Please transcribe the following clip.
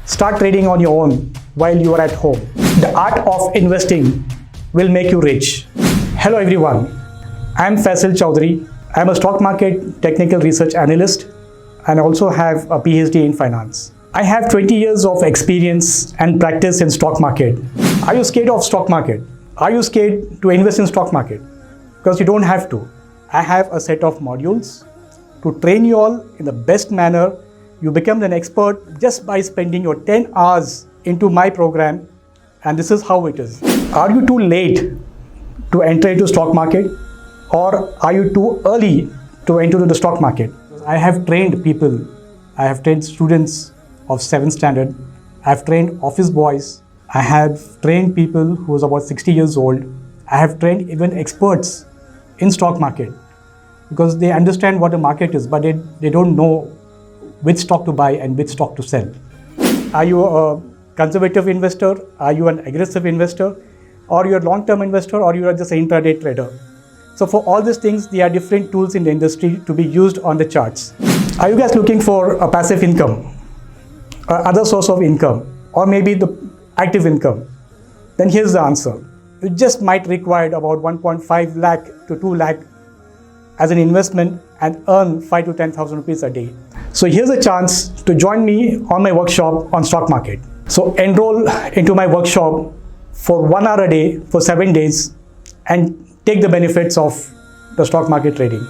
Start trading on your own while you are at home. The art of investing will make you rich. Hello everyone, I am Faisal Chaudhary. I am a stock market technical research analyst and also have a PhD in finance. I have 20 years of experience and practice in stock market. Are you scared of stock market? Are you scared to invest in stock market? Because you don't have to. I have a set of modules to train you all in the best manner. You become an expert just by spending your 10 hours into my program, and this is how it is. Are you too late to enter into stock market, or are you too early to enter into the stock market? I have trained people. I have trained students of 7th standard. I have trained office boys. I have trained people who was about 60 years old. I have trained even experts in stock market because they understand what a market is, but they don't know which stock to buy and which stock to sell. Are you a conservative investor? Are you an aggressive investor? Or you're a long-term investor, or you are just an intraday trader? So for all these things, there are different tools in the industry to be used on the charts. Are you guys looking for a passive income, other source of income, or maybe the active income? Then here's the answer. You just might require about 1.5 lakh to 2 lakh as an investment and earn 5 to 10,000 rupees a day. So here's a chance to join me on my workshop on stock market. So enroll into my workshop for 1 hour a day for 7 days and take the benefits of the stock market trading.